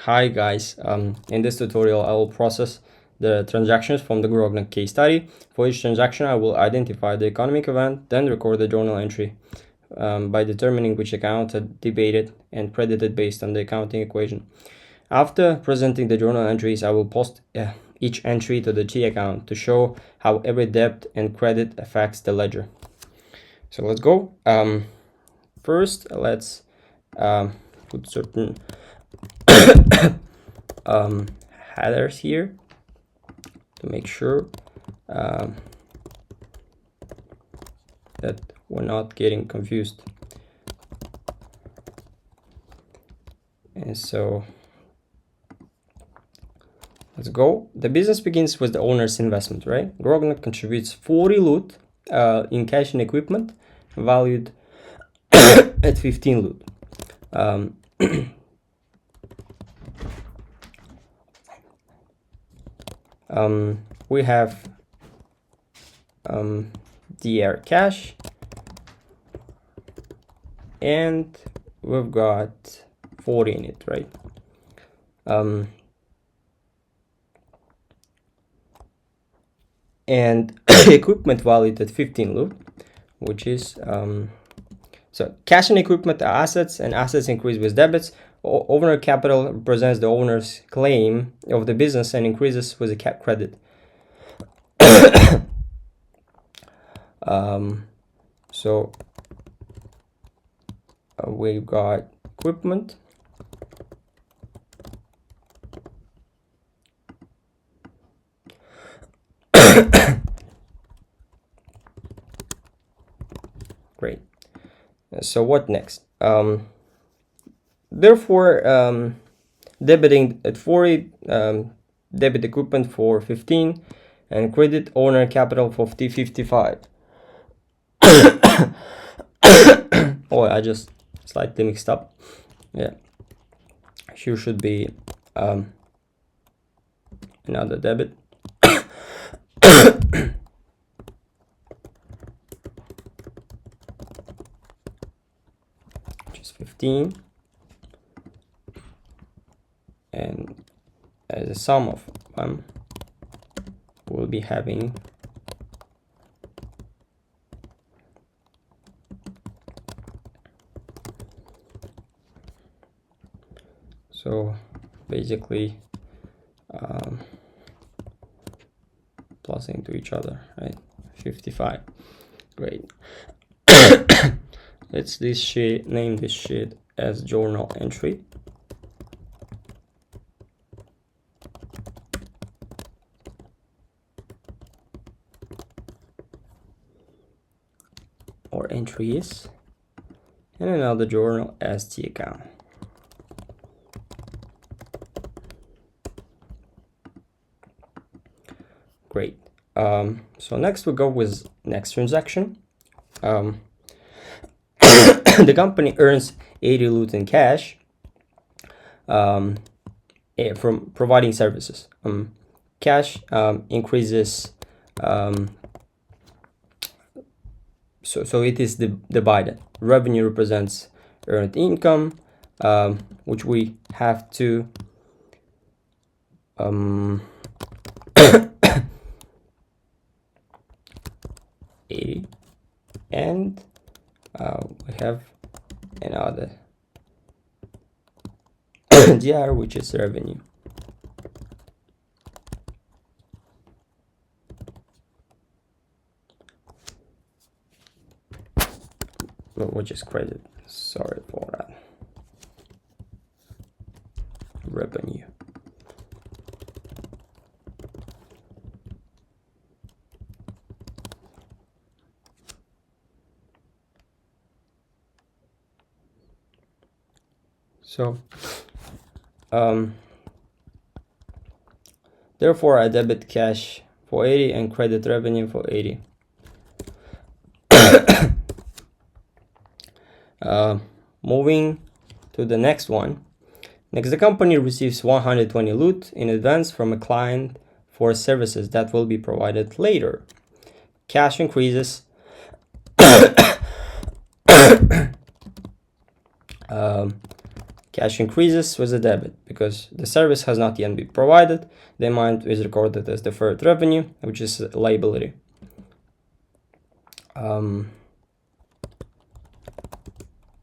Hi guys, in this tutorial I will process the transactions from the Grognak case study. For each transaction I will identify the economic event, then record the journal entry by determining which account had debited and credited based on the accounting equation. After presenting the journal entries, I will post each entry to the T account to show how every debit and credit affects the ledger. So let's go. First, let's put certain headers here to make sure that we're not getting confused. And so let's go. The business begins with the owner's investment, right? Grognak contributes 40 loot in cash and equipment valued at 15 loot. We have DR cash, and we've got 40 in it, right? And equipment valued at 15 loot, which is so cash and equipment are assets, and assets increase with debits. Owner capital represents the owner's claim of the business and increases with a credit. So we've got equipment, great. So what next? Therefore, debiting at 40, debit equipment for 15, and credit owner capital for 55. Oh, I just slightly mixed up. Yeah, here should be another debit. Which is 15, and as a sum of them, we'll be having so basically plusing to each other, right? 55. Great. Let's name this sheet as journal entry. Or entries, and another journal as T account. Great. So next we go with next transaction. The company earns 80 loot in cash from providing services. Cash increases, so it is divided. Revenue represents earned income, which we have to and we have another DR, which is revenue. Which is credit. Sorry for that. Revenue. So, therefore I debit cash for 80 and credit revenue for 80. Moving to the next one. Next, the company receives 120 loot in advance from a client for services that will be provided later. Cash increases Cash increases with a debit because the service has not yet been provided. The amount is recorded as deferred revenue, which is a liability.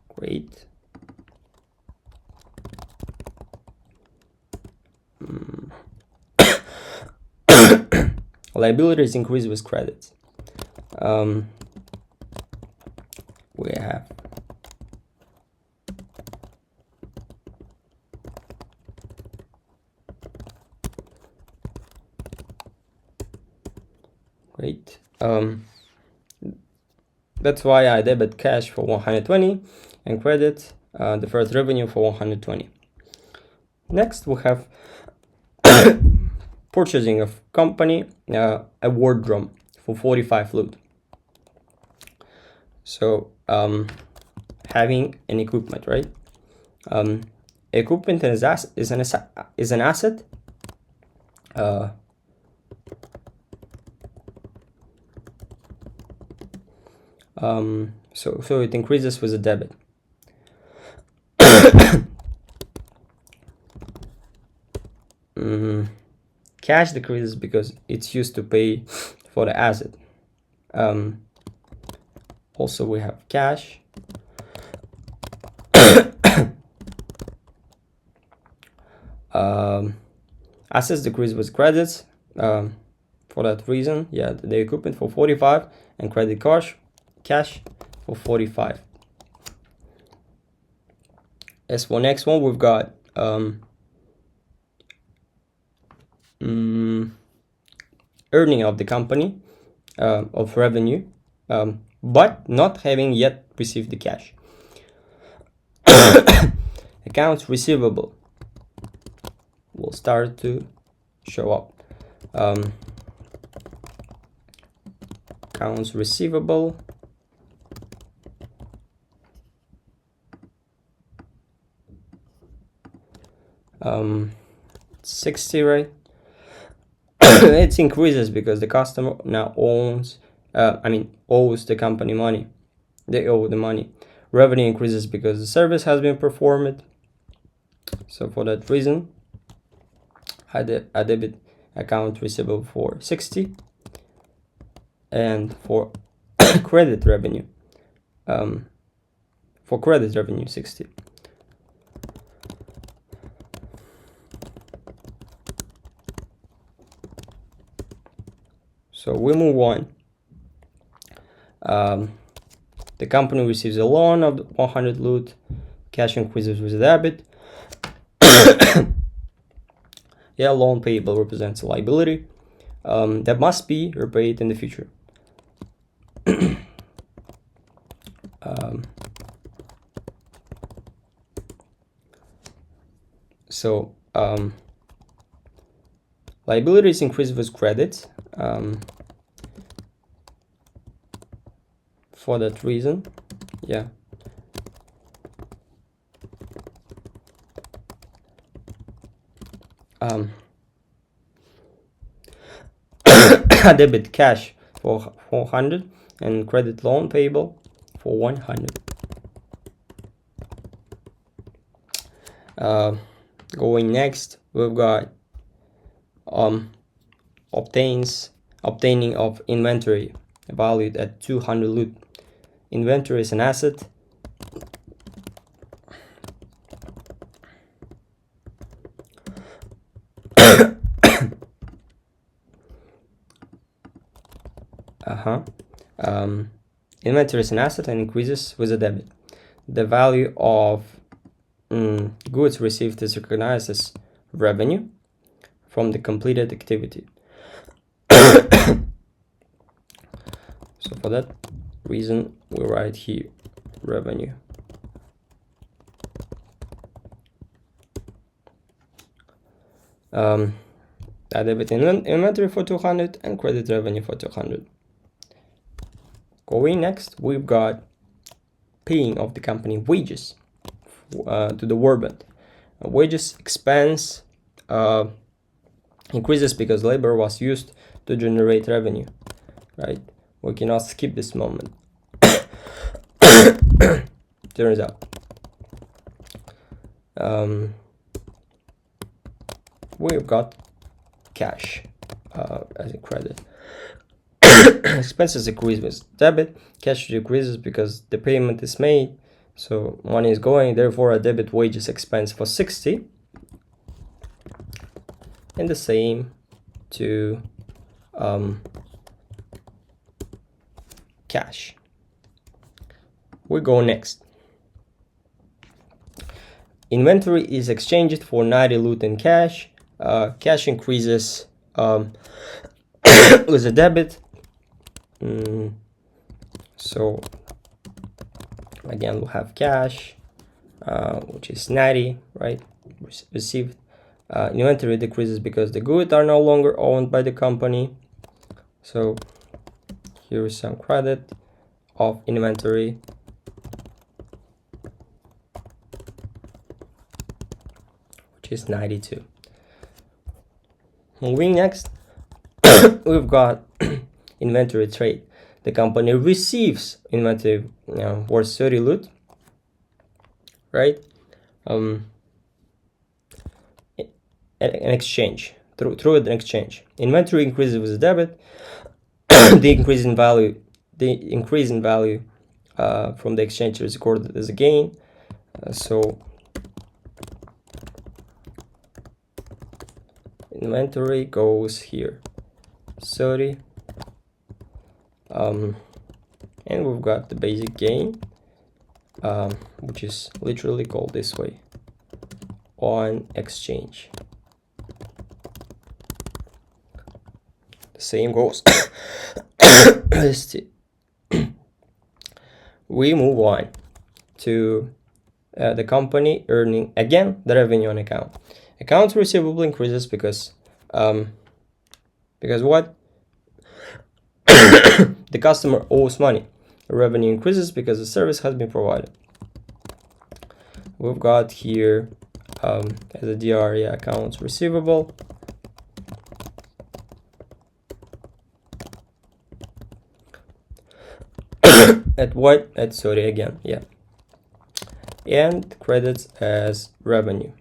Great. Liabilities increase with credits. We have great. That's why I debit cash for 120 and credit deferred revenue for 120. Next, we have purchasing of company a wardrobe for 45 loot. So having an equipment, right? Equipment is an asset. So it increases with a debit. Cash decreases because it's used to pay for the asset. Also, we have cash. Assets decrease with credits. For that reason, yeah, the equipment for 45 and credit cash for 45. As for next one, we've got earning of the company of revenue, but not having yet received the cash. Accounts receivable will start to show up. Accounts receivable. 60, right? It increases because the customer now owes the company money. They owe the money. Revenue increases because the service has been performed. So for that reason, I debit account receivable for 60, and for credit revenue, 60. So we move on. The company receives a loan of 100 loot. Cash increases with a debit. Yeah, loan payable represents a liability that must be repaid in the future. So liabilities increase with credits. For that reason, yeah. Debit cash for 400 and credit loan payable for 100. Going next, we've got obtaining of inventory valued at 200 loot. Inventory is an asset. Inventory is an asset and increases with a debit. The value of goods received is recognized as revenue from the completed activity. So for that reason, we write here revenue. I debit inventory for 200 and credit revenue for 200. Going next, we've got paying of the company wages to the wardrobe. Wages expense increases because labor was used to generate revenue, right? We cannot skip this moment. Turns out we've got cash as a credit. Expenses increase with debit, cash decreases because the payment is made, so money is going, therefore a debit wages expense for 60, and the same to cash. We go next. Inventory is exchanged for 90 loot and cash. Cash increases with a debit. So again, we'll have cash, which is 90, right? Received. Inventory decreases because the goods are no longer owned by the company. So here is some credit of inventory. Which is 92. Moving next, we've got inventory trade. The company receives inventory worth 30 loot, right? An exchange through an exchange. Inventory increases with debit. The increase in value from the exchange is recorded as a gain. So inventory goes here 30, and we've got the basic gain, which is literally called this way on exchange. The same goes. We move on to the company earning again the revenue on account. Accounts receivable increases because what? The customer owes money. The revenue increases because the service has been provided. We've got here as a DR, accounts receivable. At what? At 30 again, yeah. And credits as revenue.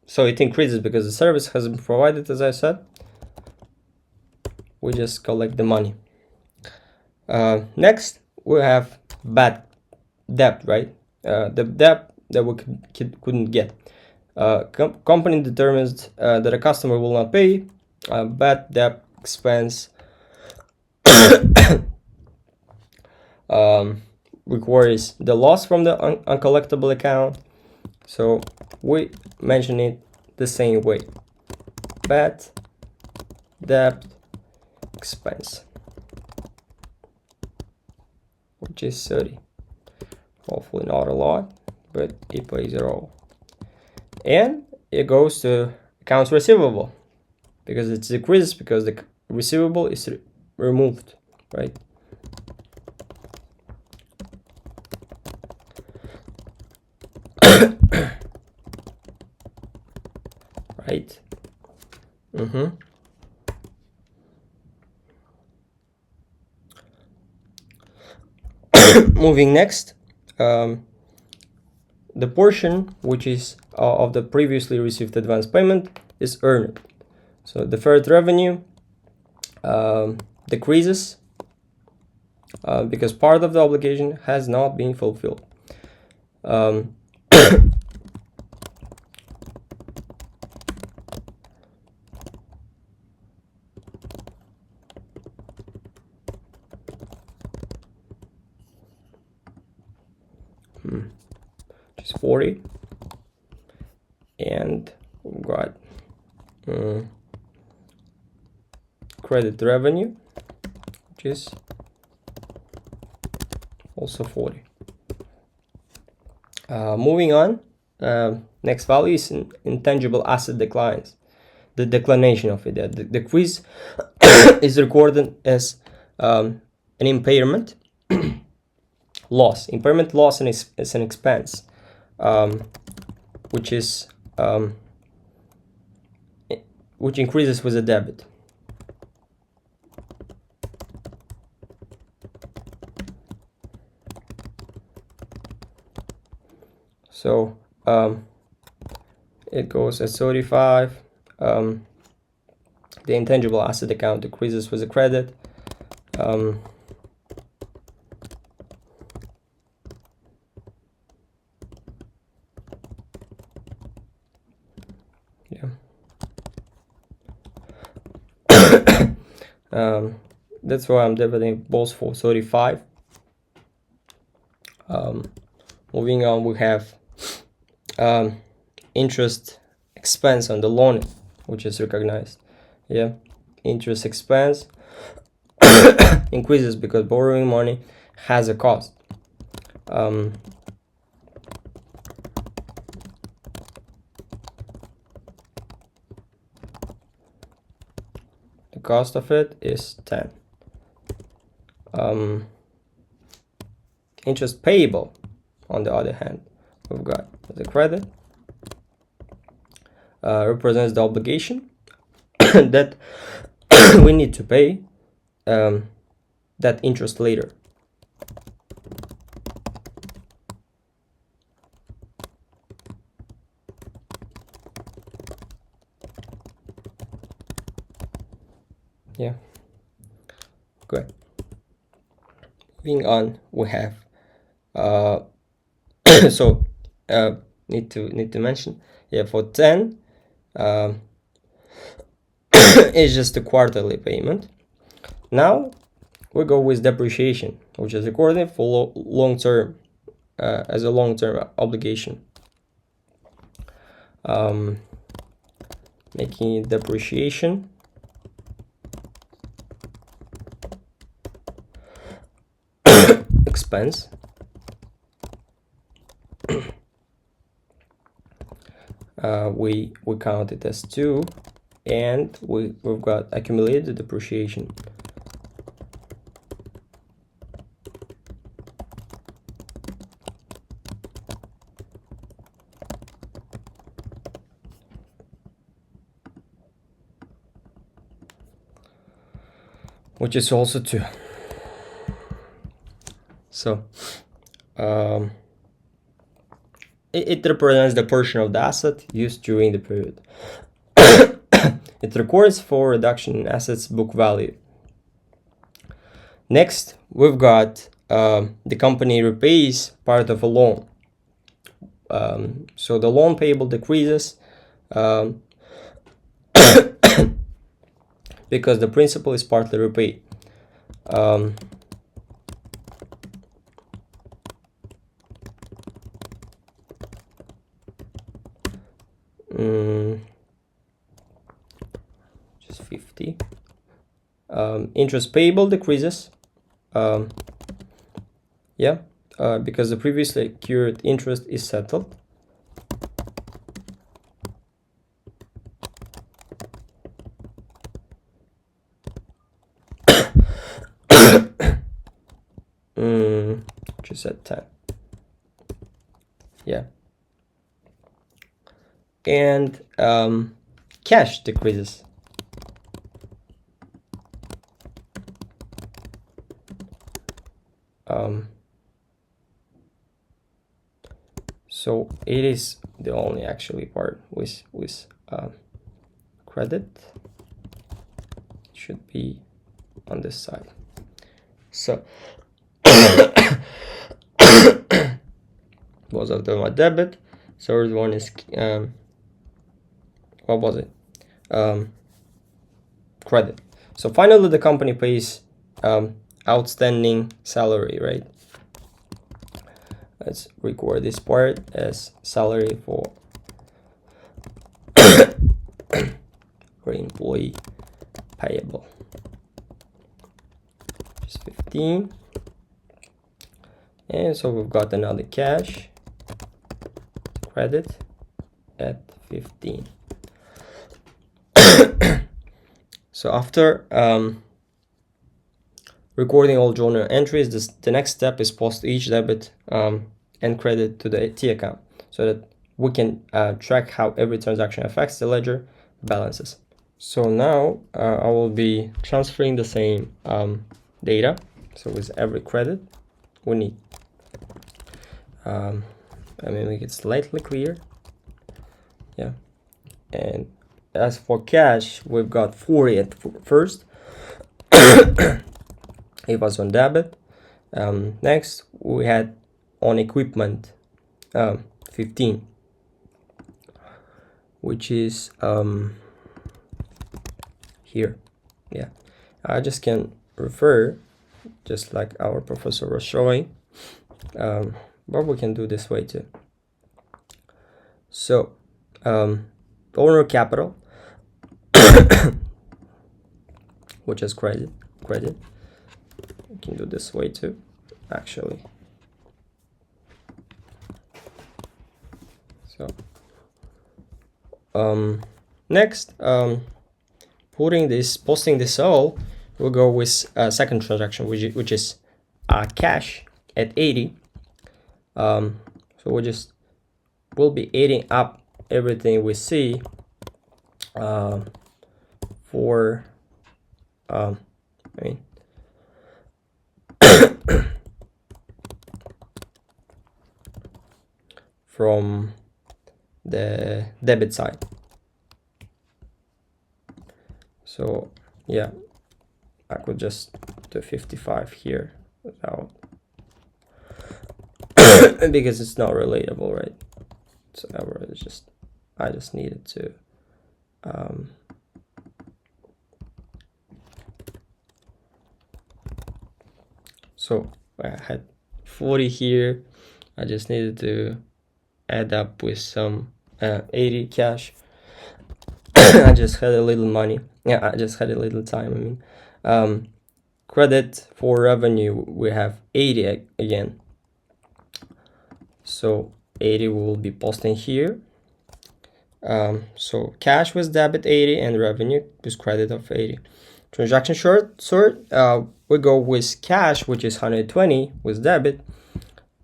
So it increases because the service has been provided, as I said. We just collect the money. Next, we have bad debt, right? The debt that we couldn't get. Company determines that a customer will not pay. Bad debt expense requires the loss from the uncollectible account. So we mention it the same way. Bad debt expense, which is 30. Hopefully not a lot, but it plays a role. And it goes to accounts receivable because it decreases because the receivable is removed, right? Right. Moving next, the portion which is of the previously received advance payment is earned. So deferred revenue decreases because part of the obligation has not been fulfilled. Which is 40, and we've got credit revenue, which is also 40. Moving on, next value is intangible asset declines. The declination of it, the decrease is recorded as an impairment loss. Impairment loss is an expense, which is which increases with a debit. So it goes at 35. The intangible asset account decreases with a credit. That's why I'm debiting both for 35. Moving on, we have interest expense on the loan, which is recognized. Yeah, interest expense increases because borrowing money has a cost. The cost of it is 10. Interest payable, on the other hand, we've got the credit, represents the obligation that we need to pay that interest later. Yeah, good. Moving on, we have so need to mention, yeah, for 10 it's just a quarterly payment. Now we go with depreciation, which is recorded for long-term as a long-term obligation, making depreciation expense. We count it as 2, and we've got accumulated depreciation. Which is also 2. So it represents the portion of the asset used during the period. It records for reduction in assets book value. Next, we've got the company repays part of a loan. So the loan payable decreases because the principal is partly repaid. Just 50. Interest payable decreases. Yeah, because the previously accrued interest is settled. Just at 10. Yeah. And cash decreases. So it is the only actually part with credit. It should be on this side. So both of them are debit. Third one is what was it? Credit. So finally the company pays outstanding salary, right? Let's record this part as salary for employee payable. Just 15. And so we've got another cash credit at 15. So after recording all journal entries, the next step is post each debit and credit to the T account so that we can track how every transaction affects the ledger balances. So now I will be transferring the same data. So with every credit we need Let me make it slightly clear. Yeah. And as for cash, we've got 40 at first. It was on debit. Next, we had on equipment 15, which is here. Yeah, I just can refer just like our professor was showing, but we can do this way too. So owner capital, which is credit. We can do this way too, actually. So next, posting this all, we'll go with second transaction, which is cash at 80. So we'll be adding up everything we see for from the debit side. So yeah, I could just do 55 here without because it's not relatable, right? So I just needed to so I had 40 here. I just needed to add up with some 80 cash. I just had a little money. Yeah, I just had a little time. Credit for revenue, we have 80 again. So 80 we will be posting here. So cash was debit 80 and revenue was credit of 80. Transaction sort, we go with cash, which is 120 with debit,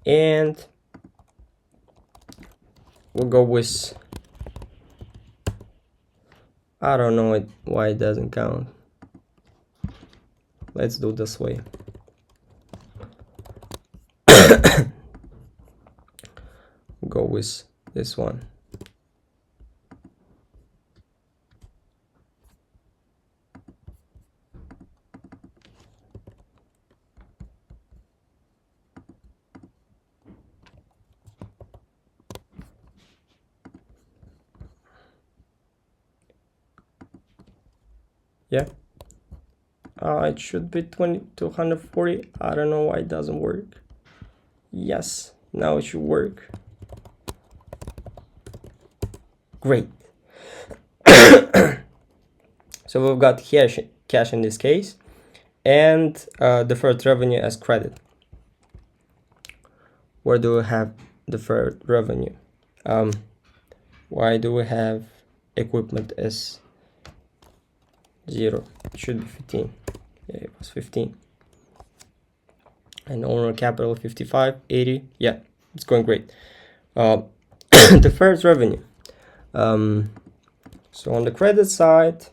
and we'll go with, I don't know why it doesn't count. Let's do this way. Go with this one. Yeah, it should be 240. I don't know why it doesn't work. Yes, now it should work. Great. So we've got cash in this case, and deferred revenue as credit. Where do we have deferred revenue? Why do we have equipment as 0? It should be 15. Yeah, it was 15. And owner capital 55, 80. Yeah, it's going great. Deferred revenue. So on the credit side,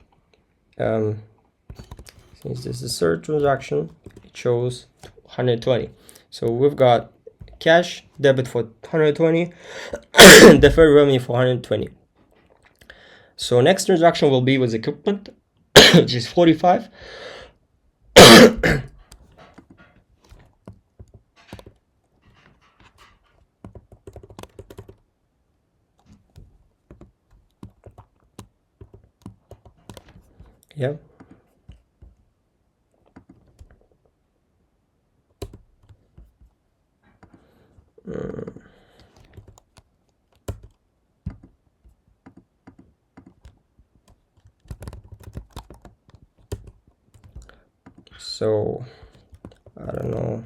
since this is a third transaction, it shows 120. So we've got cash debit for 120, deferred revenue for 120. So next transaction will be with equipment, which is 45. Yeah. So I don't know.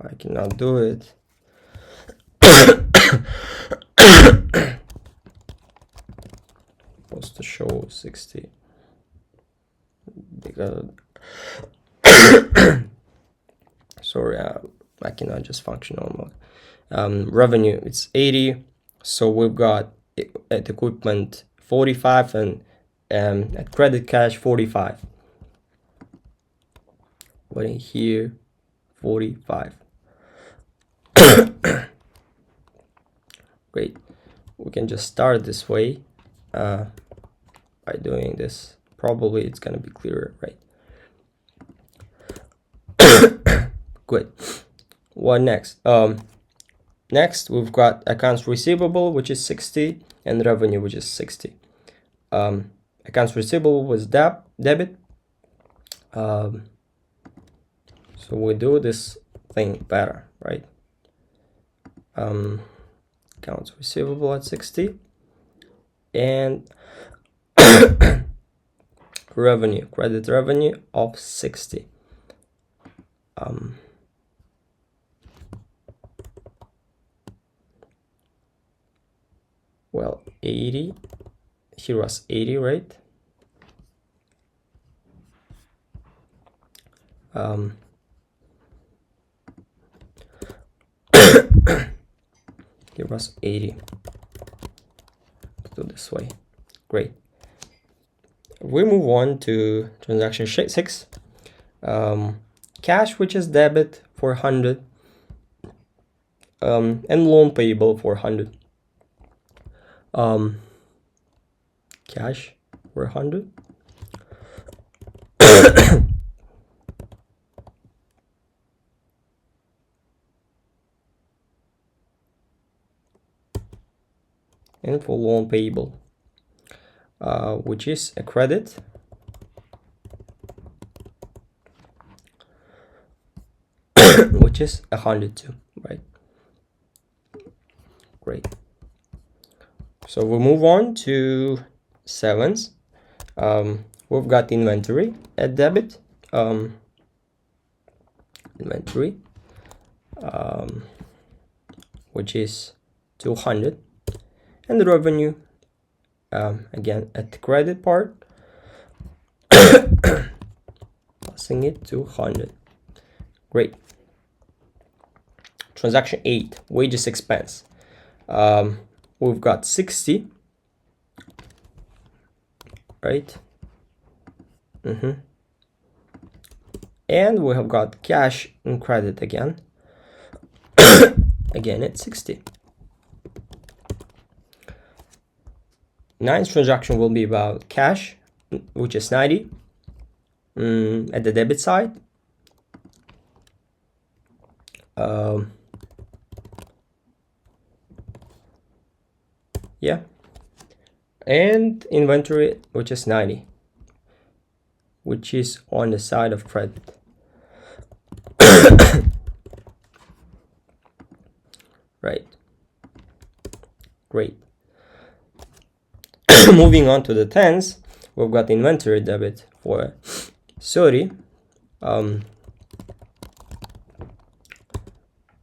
I cannot do it. Supposed to show 60 because sorry, I cannot just function normal. Revenue, it's 80. So we've got at equipment 45 and at credit cash 45. But in here 45. Great. We can just start this way by doing this. Probably it's gonna be clearer, right? Good. What next? Next we've got accounts receivable, which is 60, and revenue, which is 60. Accounts receivable was debit. So we do this thing better, right? Accounts receivable at 60, and revenue, credit revenue of 60. Well, 80, here was 80, right? Here was 80. Let's do this way. Great. We move on to transaction 6. Cash, which is debit, 400, and loan payable, 400. Cash, 400. And for loan payable, which is a credit, which is 102, right? Great. So we'll move on to 7s. We've got inventory at debit, inventory, which is 200, and the revenue, again at the credit part, passing it to 100. Great. Transaction 8, wages expense. We've got 60, right? And we have got cash and credit again, again at 60. 9th transaction will be about cash, which is 90, at the debit side. Yeah, and inventory, which is 90, which is on the side of credit. Right. Great. Moving on to the 10s, we've got inventory debit for 30,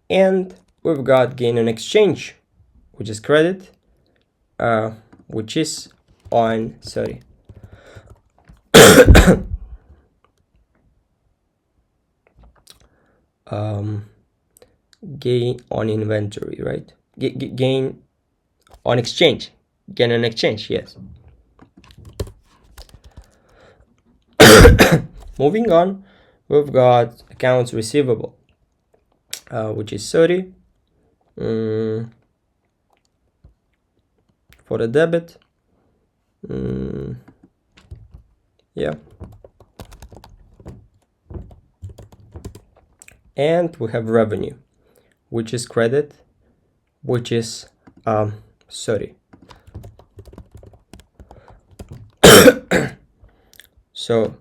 and we've got gain on exchange, which is credit, which is on 30. Gain on inventory, right? Gain on exchange. Gain on exchange, yes. Moving on, we've got accounts receivable, which is 30. For the debit, yeah. And we have revenue, which is credit, which is 30. So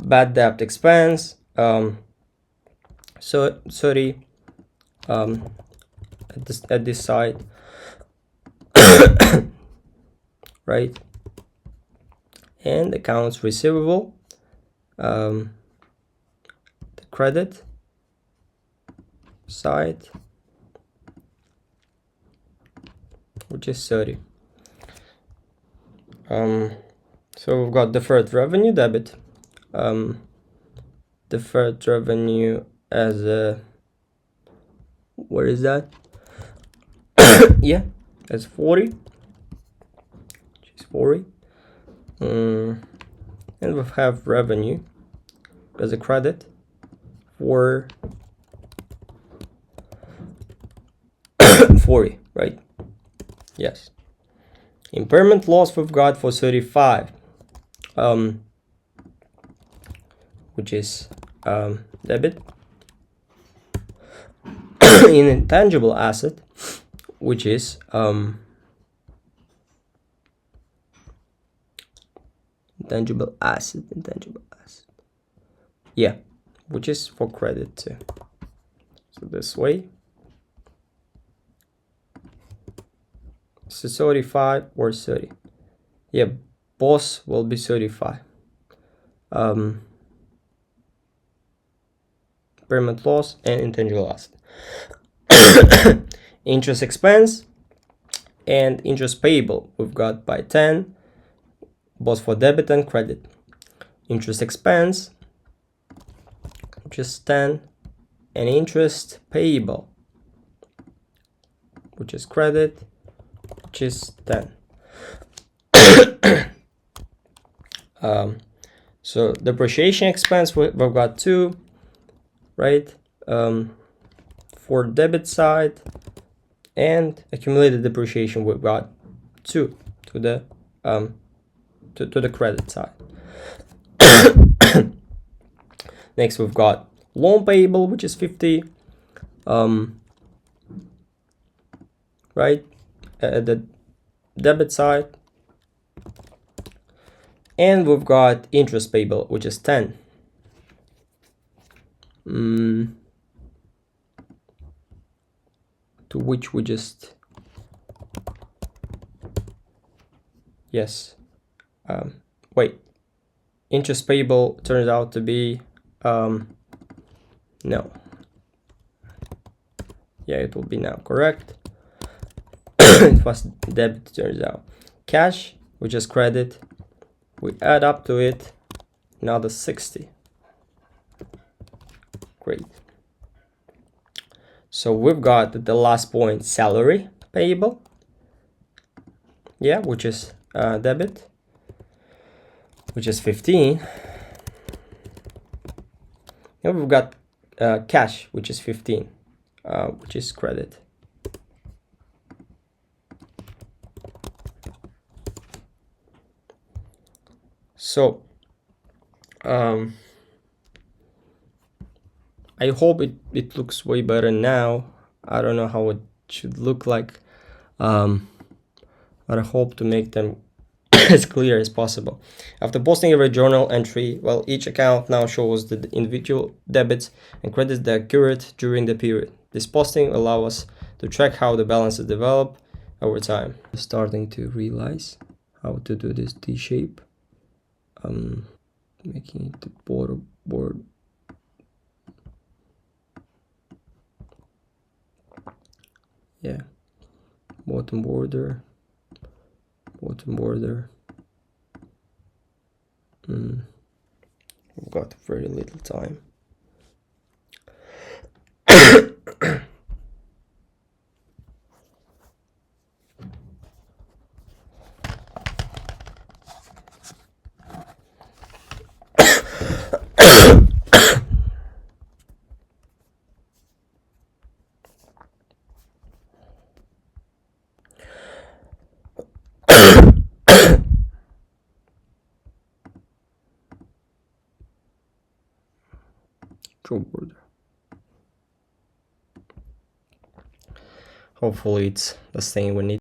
bad debt expense, so 30 at this side, right? And accounts receivable, the credit side, which is 30. So we've got deferred revenue debit, deferred revenue as a, where is that? Yeah, as 40, which is 40. And we have revenue as a credit for 40, right? Yes. Impairment loss we've got for 35, which is debit. In intangible asset, which is intangible asset, yeah, which is for credit too. So this way, so 35 or 30, yeah, both will be 35. Impairment loss and intangible asset. Interest expense and interest payable we've got by 10, both for debit and credit. Interest expense, which is 10, and interest payable, which is credit, which is 10. So depreciation expense we've got 2, right? For debit side, and accumulated depreciation we've got 2 to the to the credit side. Next we've got loan payable, which is 50, right, at the debit side, and we've got interest payable, which is 10. To which we just, yes, wait, interest payable turns out to be no, yeah, it will be now correct. It was debit, turns out. Cash, which is credit, we add up to it another 60. Great. So we've got the last point, salary payable, yeah, which is debit, which is 15. And we've got cash, which is 15, which is credit. So I hope it looks way better now. I don't know how it should look like, but I hope to make them as clear as possible. After posting every journal entry, well, each account now shows the individual debits and credits that occurred during the period. This posting allows us to track how the balances develop over time. Starting to realize how to do this T-shape. Making it the border board. Yeah, bottom border. We've got very little time. Border. Hopefully it's the same we need.